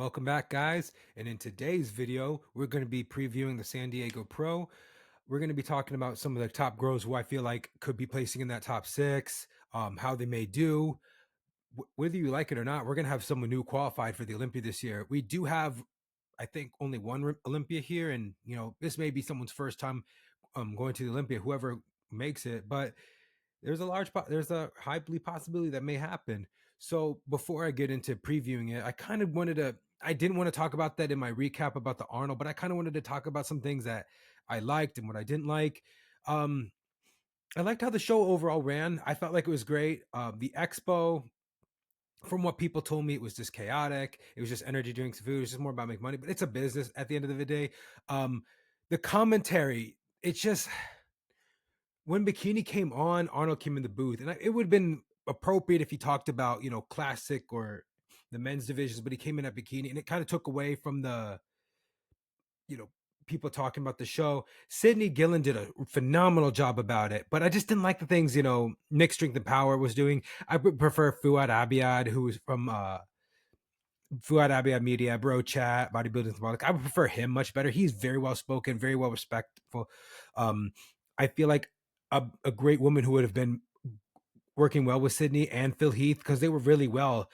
Welcome back, guys. And in today's video, we're going to be previewing the San Diego Pro. We're going to be talking about some of the top girls who I feel like could be placing in that top six, how they may do. Whether you like it or not, we're going to have someone new qualified for the Olympia this year. We do have, I think, only one Olympia here, and this may be someone's first time going to the Olympia, whoever makes it. But there's a highly possibility that may happen. So before I get into previewing it, I didn't want to talk about that in my recap about the Arnold, but I kind of wanted to talk about some things that I liked and what I didn't like. I liked how the show overall ran. I felt like it was great. The expo, from what people told me, it was just chaotic. It was just energy drinks, food. It was just more about making money, but it's a business at the end of the day. The commentary, it's just, when Bikini came on, Arnold came in the booth, and it would have been appropriate if he talked about classic or the men's divisions, but he came in at Bikini, and it kind of took away from the people talking about the show. Sydney Gillen did a phenomenal job about it, but I just didn't like the things Nick Strength and Power was doing. I would prefer Fuad Abiad, who was from Fuad Abiad Media, Bro Chat, Bodybuilding Symbolic. I would prefer him much better. He's very well spoken, very well respectful. I feel like a great woman who would have been working well with Sydney and Phil Heath, because they were really well.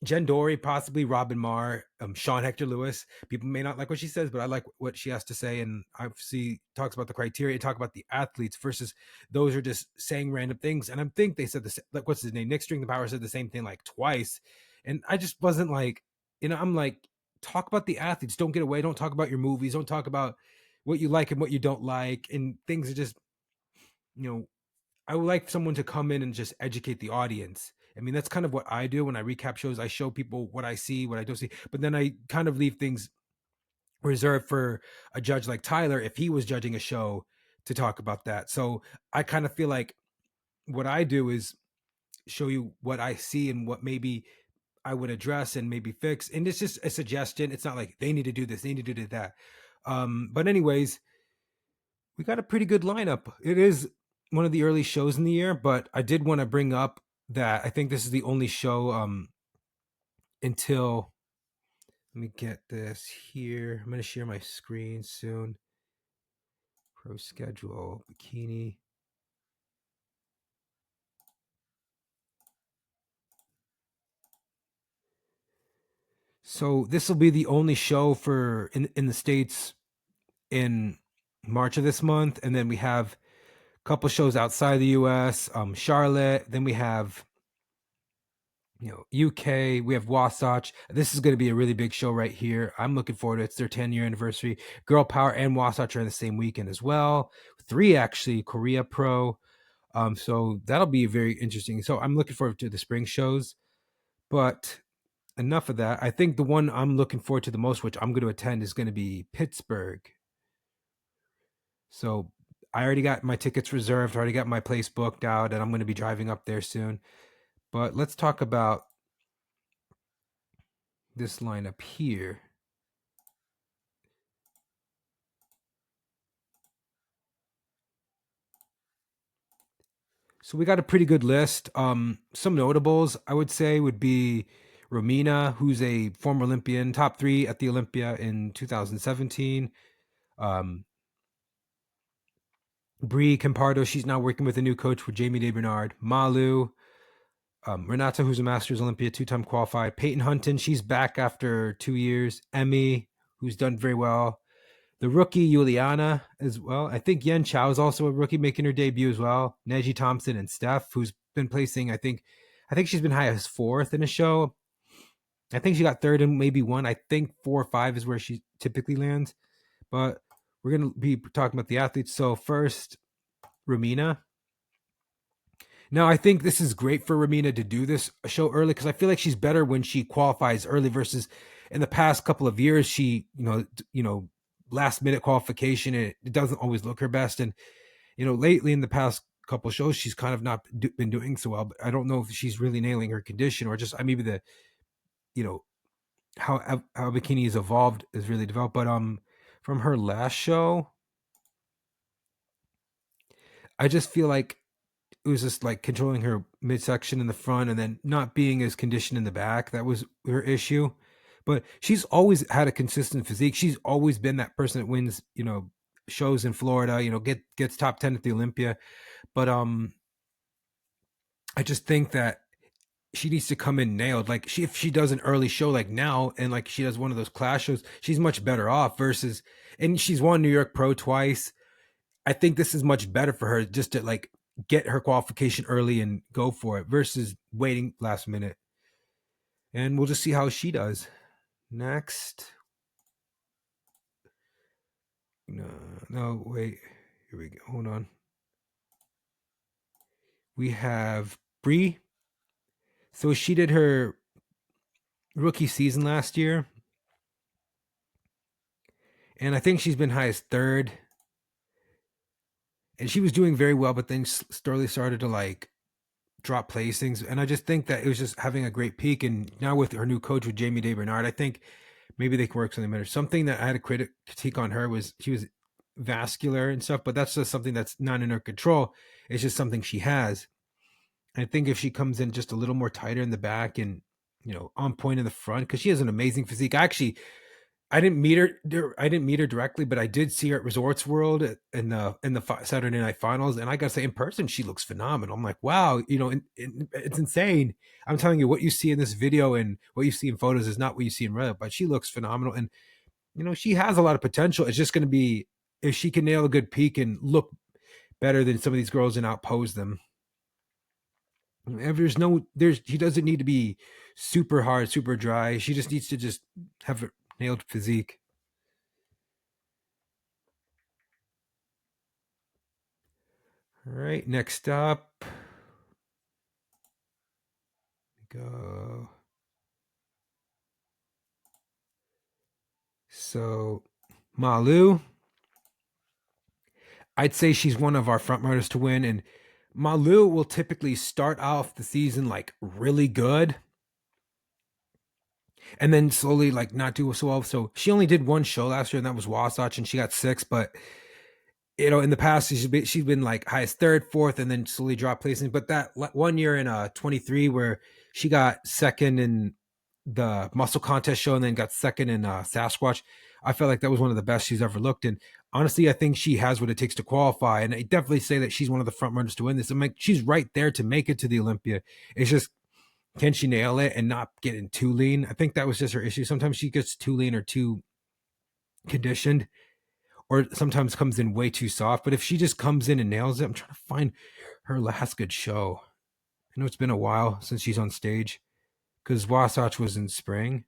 Jen Dory, possibly Robin Marr, Sean Hector Lewis. People may not like what she says, but I like what she has to say. And obviously talks about the criteria, talk about the athletes versus those are just saying random things. And I think they said this, like, what's his name? Nick String the Power said the same thing like twice. And I just wasn't like, I'm like, talk about the athletes. Don't get away. Don't talk about your movies. Don't talk about what you like and what you don't like. And things are just, I would like someone to come in and just educate the audience. I mean, that's kind of what I do when I recap shows. I show people what I see, what I don't see, but then I kind of leave things reserved for a judge like Tyler, if he was judging a show, to talk about that. So I kind of feel like what I do is show you what I see and what maybe I would address and maybe fix. And it's just a suggestion. It's not like they need to do this, they need to do that. But anyways, we got a pretty good lineup. It is one of the early shows in the year, but I did want to bring up that I think this is the only show until, let me get this here. I'm going to share my screen soon. Pro schedule, Bikini. So this will be the only show for in the States in March of this month. And then we have a couple shows outside the US, Charlotte. Then we have UK, we have Wasatch. This is going to be a really big show right here. I'm looking forward to it. It's their 10-year anniversary. Girl Power and Wasatch are in the same weekend as well. 3 actually, Korea Pro. So that'll be very interesting. So I'm looking forward to the spring shows. But enough of that. I think the one I'm looking forward to the most, which I'm going to attend, is going to be Pittsburgh. So I already got my tickets reserved, already got my place booked out, and I'm going to be driving up there soon. But let's talk about this lineup here. So we got a pretty good list. Some notables, I would say, would be Romina, who's a former Olympian, top 3 at the Olympia in 2017. Bree Campardo, she's now working with a new coach with Jamie DeBernard. Malu, Renata, who's a Masters Olympia, 2-time qualified. Peyton Hunton, she's back after 2 years. Emmy, who's done very well. The rookie, Juliana, as well. I think Yen Chao is also a rookie making her debut as well. Neji Thompson and Steph, who's been placing, I think she's been high as 4th in a show. I think she got 3rd in maybe 1. I think 4 or 5 is where she typically lands. But we're going to be talking about the athletes. So first, Romina. Now, I think this is great for Romina to do this show early, because I feel like she's better when she qualifies early versus in the past couple of years, she, last minute qualification, and it doesn't always look her best. And, lately in the past couple of shows, she's kind of not been doing so well, but I don't know if she's really nailing her condition, or just maybe the, how Bikini has evolved is really developed. But from her last show, I just feel like it was just like controlling her midsection in the front and then not being as conditioned in the back. That was her issue. But she's always had a consistent physique. She's always been that person that wins, shows in Florida, gets top 10 at the Olympia. But I just think that she needs to come in nailed. Like if she does an early show like now and like she does one of those class shows, she's much better off versus and she's won New York Pro twice. I think this is much better for her just to like get her qualification early and go for it versus waiting last minute. And we'll just see how she does. Next. No, no, wait. Here we go. Hold on. We have Bree. So she did her rookie season last year. And I think she's been high as third. And she was doing very well, but then slowly started to like drop placings. And I just think that it was just having a great peak. And now with her new coach, with Jamie Day Bernard, I think maybe they can work something better. Something that I had a critique on her was she was vascular and stuff, but that's just something that's not in her control. It's just something she has. I think if she comes in just a little more tighter in the back and on point in the front, because she has an amazing physique. I didn't meet her. I didn't meet her directly, but I did see her at Resorts World in the Saturday Night Finals, and I gotta say, in person, she looks phenomenal. I'm like, wow, it's insane. I'm telling you, what you see in this video and what you see in photos is not what you see in real. But she looks phenomenal, and she has a lot of potential. It's just going to be if she can nail a good peak and look better than some of these girls and outpose them. If she doesn't need to be super hard, super dry. She just needs to just have a nailed physique. All right, next up, go. So, Malu, I'd say she's one of our front runners to win, and Malu will typically start off the season like really good, and then slowly like not do so well. So she only did one show last year, and that was Wasatch, and she got 6th. But in the past she's been like highest 3rd, 4th, and then slowly dropped placing. But that one year in 23 where she got 2nd in the muscle contest show and then got 2nd in Sasquatch, I felt like that was one of the best she's ever looked. And honestly, I think she has what it takes to qualify. And I definitely say that she's one of the front runners to win this. I'm like, she's right there to make it to the Olympia. It's just, can she nail it and not get in too lean? I think that was just her issue. Sometimes she gets too lean or too conditioned, or sometimes comes in way too soft. But if she just comes in and nails it, I'm trying to find her last good show. I know it's been a while since she's on stage because Wasatch was in spring.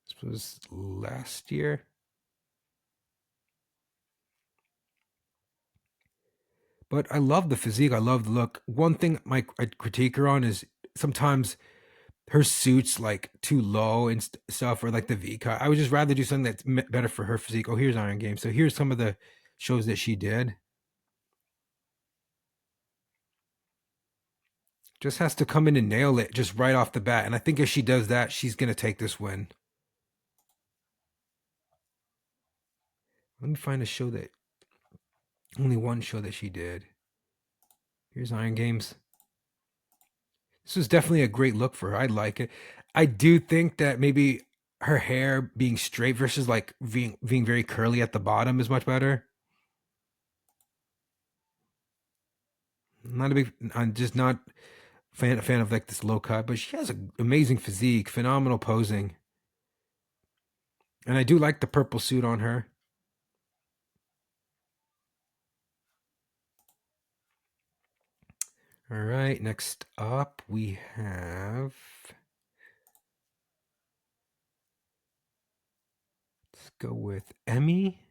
This was last year. But I love the physique. I love the look. One thing I critique her on is sometimes her suits like too low and stuff, or like the V cut. I would just rather do something that's better for her physique. Oh, here's Iron Games. So here's some of the shows that she did. Just has to come in and nail it just right off the bat. And I think if she does that, she's going to take this win. Let me find a show that only one show that she did. Here's Iron Games. This was definitely a great look for her. I like it. I do think that maybe her hair being straight versus like being very curly at the bottom is much better. I'm just not a fan of like this low cut, but she has an amazing physique, phenomenal posing. And I do like the purple suit on her. All right, next up we have, let's go with Emmy.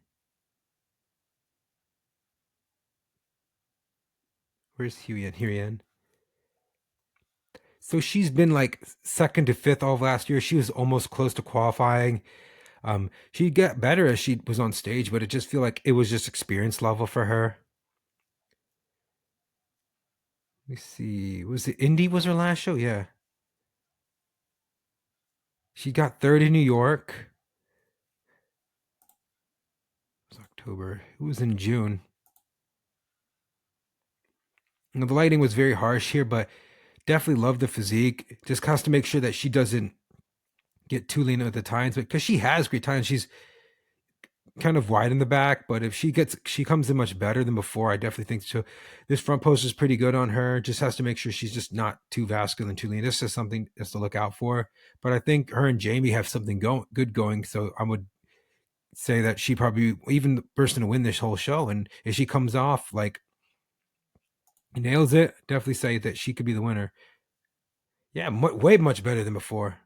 Where's Huyen? Huyen. So she's been like 2nd to 5th all of last year. She was almost close to qualifying. She'd get better as she was on stage, but it just feel like it was just experience level for her. Let me see. Was it Indy was her last show? Yeah. She got 3rd in New York. It was October. It was in June. The lighting was very harsh here, but Definitely love the physique. Just has to make sure that she doesn't get too lean at the tines, because she has great tines. She's kind of wide in the back, but if she comes in much better than before, I definitely think so. This front post is pretty good on her. Just has to make sure she's just not too vascular and too lean. This is something just to look out for. But I think her and Jamie have something good going. So I would say that she probably even the person to win this whole show. And if she comes off like nails it, definitely say that she could be the winner. Yeah, way much better than before.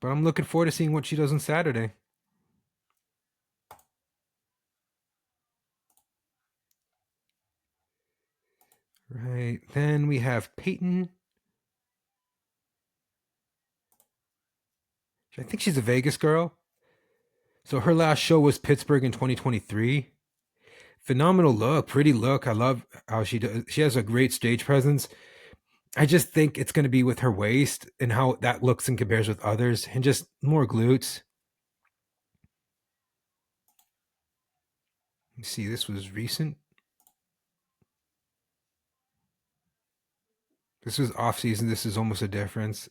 But I'm looking forward to seeing what she does on Saturday. Right. Then we have Peyton. I think she's a Vegas girl. So her last show was Pittsburgh in 2023. Phenomenal look, pretty look. I love how she does. She has a great stage presence. I just think it's going to be with her waist and how that looks and compares with others, and just more glutes. You see, this was recent. This was off season. This is almost a difference.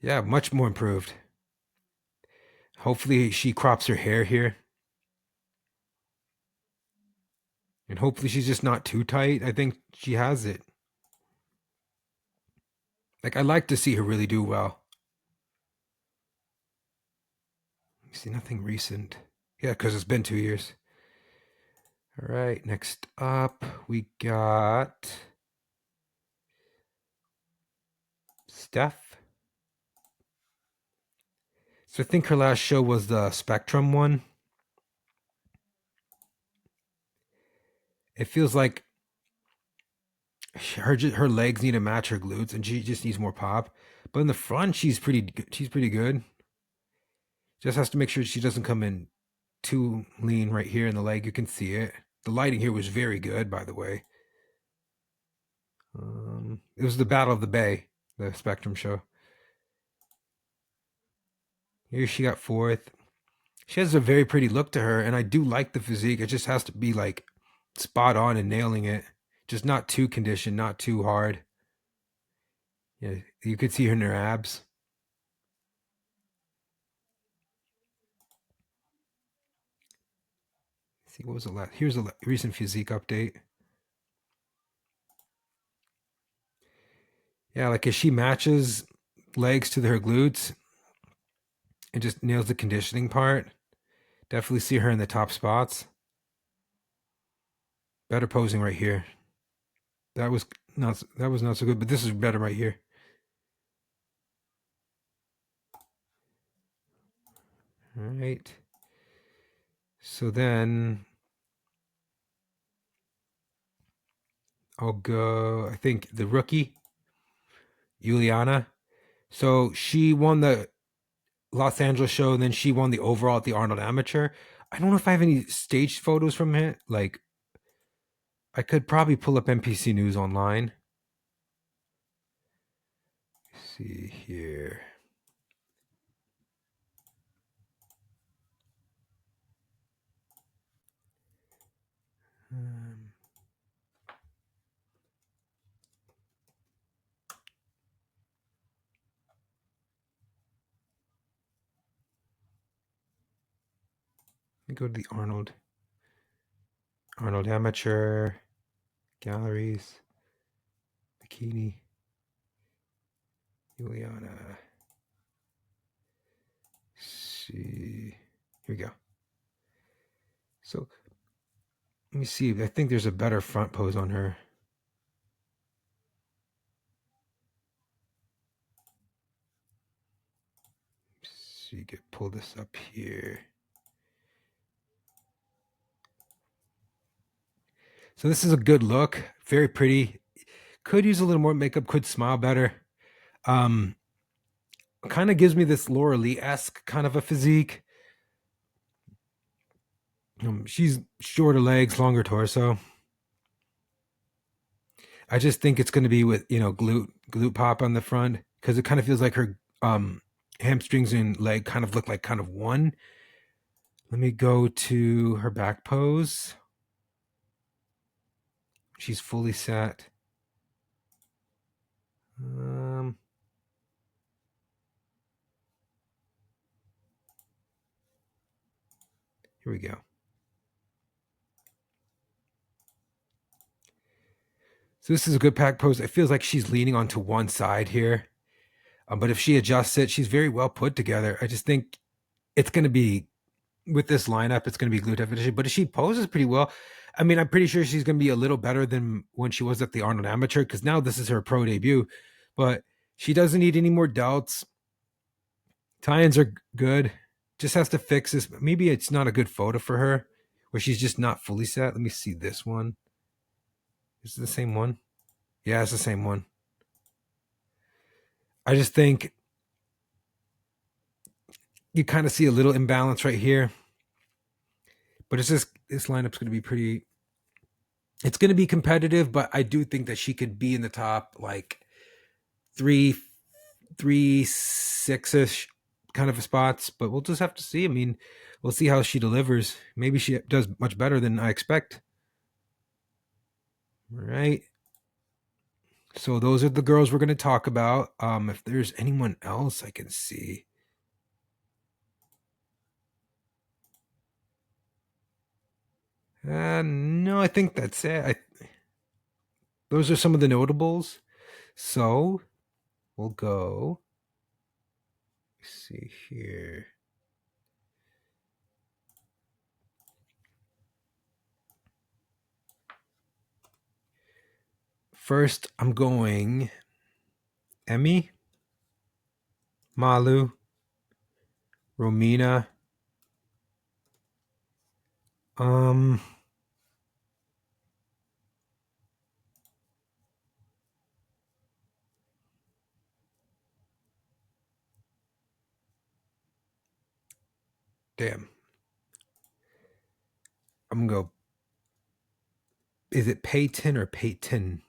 Yeah, much more improved. Hopefully, she crops her hair here. And hopefully, she's just not too tight. I think she has it. Like, I like to see her really do well. You see, nothing recent. Yeah, because it's been 2 years. All right, next up, we got Steph. So I think her last show was the Spectrum one. It feels like her legs need to match her glutes, and she just needs more pop. But in the front, she's pretty good. Just has to make sure she doesn't come in too lean right here in the leg. You can see it. The lighting here was very good, by the way. It was the Battle of the Bay, the Spectrum show. Here she got fourth. She has a very pretty look to her, and I do like the physique. It just has to be like spot on and nailing it. Just not too conditioned, not too hard. Yeah, you could see her in her abs. Let's see, what was the last? Here's a recent physique update. Yeah, like if she matches legs to her glutes and just nails the conditioning part, definitely see her in the top spots. Better posing right here. That was not so good, but this is better right here. All right. So then I'll go, I think the rookie, Juliana. So she won the Los Angeles show, and then she won the overall at the Arnold Amateur. I don't know if I have any staged photos from it. Like, I could probably pull up NPC News online. Let's see here. Let me go to the Arnold Amateur galleries. Bikini. Juliana. See. Here we go. So let me see. I think there's a better front pose on her. Let's see, pull this up here. So this is a good look. Very pretty. Could use a little more makeup. Could smile better. Kind of gives me this Laura Lee-esque kind of a physique. She's shorter legs, longer torso. I just think it's going to be with glute pop on the front, because it kind of feels like her hamstrings and leg kind of look like kind of one. Let me go to her back pose. She's fully set. Here we go. So this is a good pack pose. It feels like she's leaning onto one side here. But if she adjusts it, she's very well put together. I just think it's going to be, with this lineup, it's going to be glute definition. But she poses pretty well. I mean, I'm pretty sure she's going to be a little better than when she was at the Arnold Amateur, because now this is her pro debut. But she doesn't need any more delts. Tie-ins are good. Just has to fix this. Maybe it's not a good photo for her, where she's just not fully set. Let me see this one. Is it the same one? Yeah, it's the same one. I just think you kind of see a little imbalance right here. But it's just, this lineup's going to be pretty, it's going to be competitive, but I do think that she could be in the top like 6-ish kind of spots, but we'll just have to see. I mean, we'll see how she delivers. Maybe she does much better than I expect. All right. So those are the girls we're going to talk about. If there's anyone else I can see. No, I think that's it. Those are some of the notables. So we'll go. Let's see here. First, I'm going Emmy, Malu, Romina. Damn. I'm gonna go. Is it Peyton or Peyton?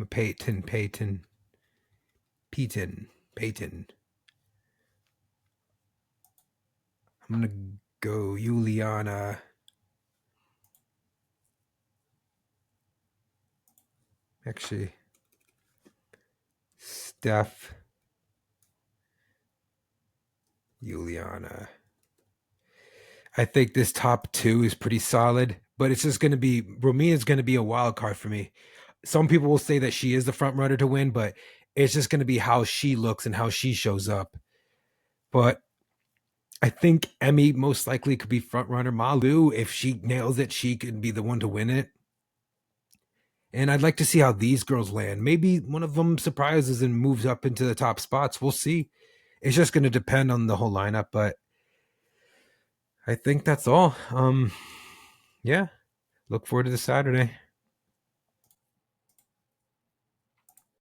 Peyton. I'm gonna go Juliana. Actually, Steph. Juliana. I think this top two is pretty solid, but it's just going to be, Romina's going to be a wild card for me. Some people will say that she is the front runner to win, but it's just going to be how she looks and how she shows up. But I think Emmy most likely could be front runner. Malu, if she nails it, she could be the one to win it. And I'd like to see how these girls land. Maybe one of them surprises and moves up into the top spots. We'll see. It's just going to depend on the whole lineup, but I think that's all. Yeah. Look forward to the Saturday.